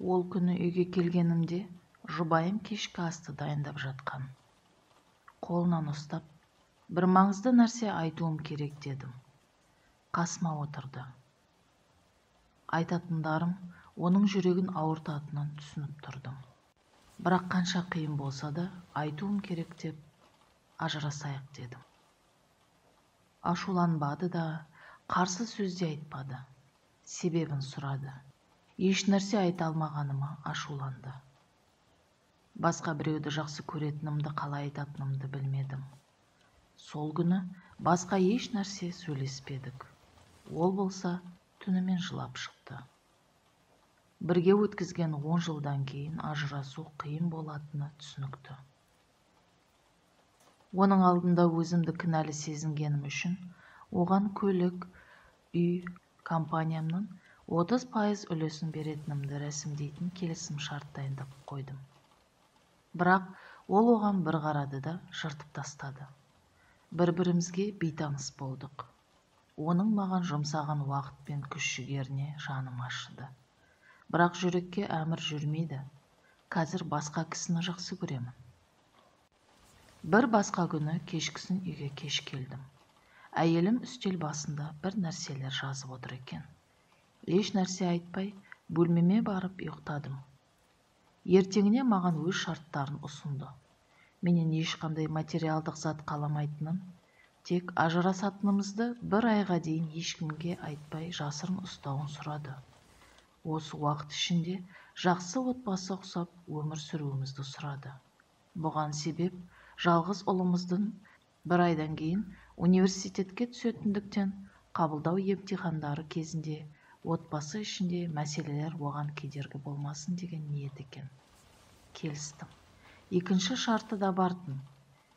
Ол күні үйге келгенімде жұбайым кешкі асты дайындап жатқан. Қолынан ұстап, бір маңызды нәрсе айтуым керек дедім. Қасыма отырды. Айтатындарым оның жүрегін ауыртатынын түсініп тұрдым. Бірақ қанша қиын болса да айтуым керек деп ажырасайық дедім. Ашуланбады да, қарсы сөз де айтпады. Себебін сұрады. Еш нәрсе айта алмағаныма ашуланды. Басқа біреуді жақсы көретінімді қалай айтатынымды білмедім. Сол күні басқа еш нәрсе сөйлеспедік. Ол болса түнімен жылап шықты. Бірге өткізген 10 жылдан кейін ажырасу қиын болатыны түсінікті. Оның алдында өзімді кінәлі сезінгенім үшін оған көлік, үй, компаниямның 30% үлесін беретінімді рәсімдейтін келісім шарт дайындап қойдым. Бірақ ол оған бір қарады да жыртып тастады. Бір-бірімізге бейтаныс болдық. Оның маған жұмсаған уақыт пен күш-жігеріне жаным ашыды. Бірақ жүрекке әмір жүрмейді. Қазір басқа кісіні жақсы көремін. Бір басқа күні кешкісін үйге кеш келдім. Әйелім үстел басында бір нәрселер жазып отыр екен. Еш нәрсе айтпай, бөлмеме барып ұйықтадым. Ертеңіне маған өз шарттарын ұсынды. Менен ешқандай материалдық зат қаламайтынын, тек ажырасатынымызды бір айға дейін ешкімге айтпай жасырын ұстауын сұрады. Осы уақыт ішінде жақсы отбасы ұқсап өмір сүруімізді сұрады. Бұған себеп жалғыз ұлымыздың бір айдан кейін университетке түсетіндіктен қабылдау емтихандары кезінде отбасы ішінде мәселелер оған кедергі болмасын деген ниет екен. Келістім. Екінші шарты да бартын.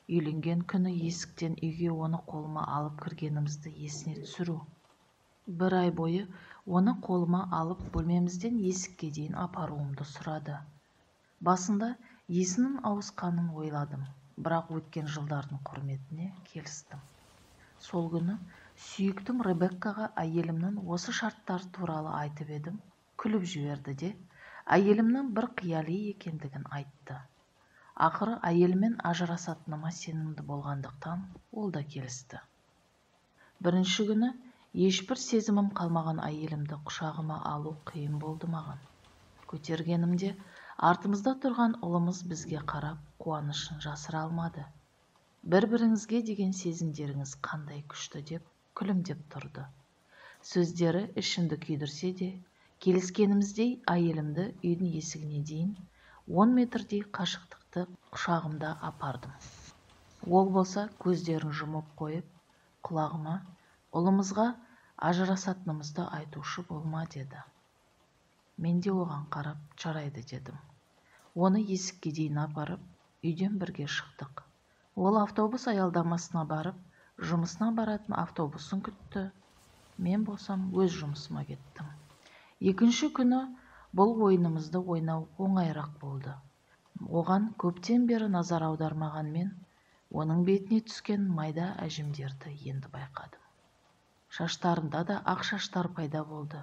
Үйленген күні есіктен үйге оны қолыма алып кіргенімізді есіне түсіру. Бір ай бойы оны қолыма алып бөлмемізден есікке дейін апаруымды сұрады. Басында есінің ауысқанын ойладым, бірақ өткен жылдардың құрметіне келістім. Сол күні сүйіктім Ребеккаға әйелімнің осы шарттар туралы айтып едім, күліп жіберді де, әйелімнің бір қияли екендігін айтты. Ақыры әйелімен ажырасатыныма сенімді болғандықтан ол да келісті. Бірінші күні ешбір сезімім қалмаған әйелімді құшағыма алу қиын болды маған. Көтергенімде артымызда тұрған ұлымыз бізге қарап қуанышын жасыра алмады. Бір-біріңізге деген сезімдеріңіз қандай күшті деп күлімдеп тұрды. Сөздері ішімді күйдірсе де, келіскеніміздей әйелімді үйдің есігіне дейін 10 метрдей қашықтықты құшағымда апардым. Ол болса көздерін жұмып қойып, құлағыма ұлымызға ажырасатынымызды айтушы болма деді. Мен де оған қарап жарайды дедім. Оны есікке дейін апарып, үйден бірге шықтық. Ол автобус аялдамасына барып, жұмысына баратын автобусын күтті. Мен болсам өз жұмысыма кеттім. Екінші күні бұл ойынымызды ойнау оңайырақ болды. Оған көптен бері назар аудармағанмен, оның бетіне түскен майда әжімдерді енді байқадым. Шаштарында да ақ шаштар пайда болды.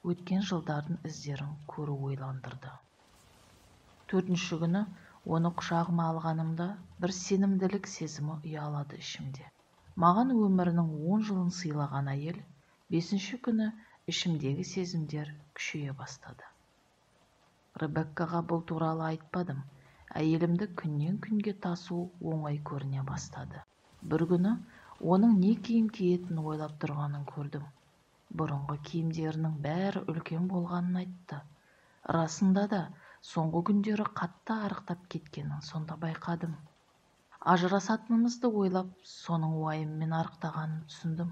Өткен жылдардың іздерін көру ойландырды. Төртінші күні оны құшағыма алғанымда бір сенімділік сезімі ұялады ішімде. Маған өмірінің 10 жылын сыйлаған әйел, 5-ші күні ішімдегі сезімдер күшейе бастады. Ребеккаға бұл туралы айтпадым. Әйелімді күннен күнге тасу оңай көріне бастады. Бір күні оның не киім киетінін ойлап тұрғанын көрдім. Бұрынғы киімдерінің бәрі үлкен болғанын айтты. Расында да соңғы күндері қатты арықтап кеткенін сонда байқадым. Ажырасатынымызды ойлап, соның уайыммен арықтағанын түсіндім.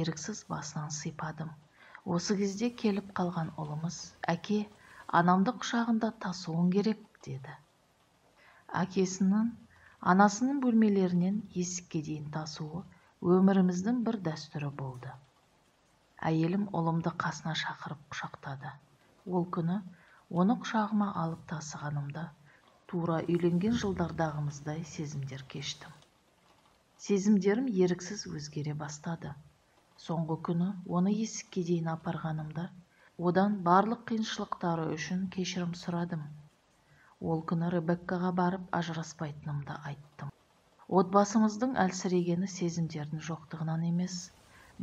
Еріксіз басынан сипадым. Осы кезде келіп қалған ұлымыз, әке, анамды құшағында тасуың керек, деді. Әкесінің, анасының бөлмелерінен есікке дейін тасуы өміріміздің бір дәстүрі болды. Әйелім ұлымды қасына шақырып құшақтады. Ол күні оны құшағыма алып тасығанымда, тура үйленген жылдардағымыздай сезімдер кештім. Сезімдерім еріксіз өзгере бастады. Соңғы күні оны есікке дейін апарғанымда, Одан барлық қиыншылықтары үшін кешірім сұрадым. Ол күні Ребеккаға барып ажыраспайтынымды айттым. Отбасымыздың әлсірегені сезімдердің жоқтығынан емес,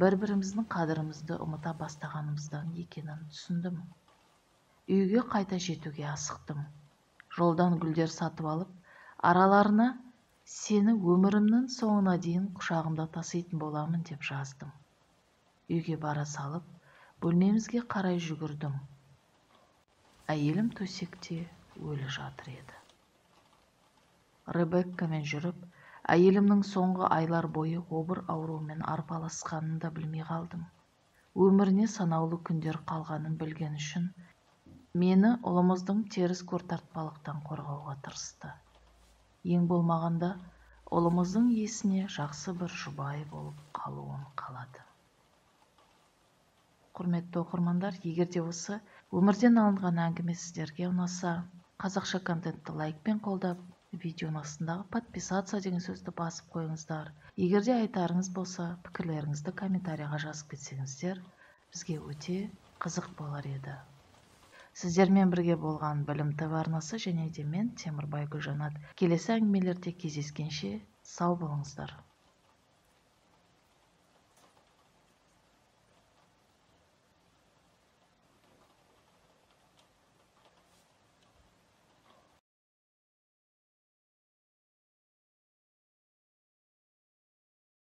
бір-біріміздің қадірімізді ұмыта бастағанымыздан екенін түсіндім. Үйге қайта жетуге асықтым. Жолдан гүлдер сатып алып, араларына «Сені өмірімнің соңына дейін құшағымда таситын боламын» деп жаздым. Үйге бара салып, бөлмемізге қарай жүгірдім. Әйелім төсекте өлі жатыр еді. Ребеккамен жүріп, әйелімнің соңғы айлар бойы обыр ауруымен арпалысқанын да білмей қалдым. Өміріне санаулы күндер қалғанын білген үшін мені ұлымыздың теріс көртартпалықтан қорғауға тырысты. Ең болмағанда ұлымыздың есіне жақсы бір жұбайы болып қалуын қалады. Құрметті оқырмандар, егер де осы өмірден алынған әңгіме сіздерге ұнаса, қазақша контентті лайкпен қолдап, видеоның астындағы подписаться деген сөзді басып қойыңыздар. Егер де айтарыңыз болса, пікірлеріңізді комментарийға жазып кетсеңіздер, бізге өте қызық болар еді. Сіздермен бірге болған Білім ТВ арнасы және де мен Темірбай Гүлжанат. Келесі әңгімелерде кездескенше сау болыңыздар.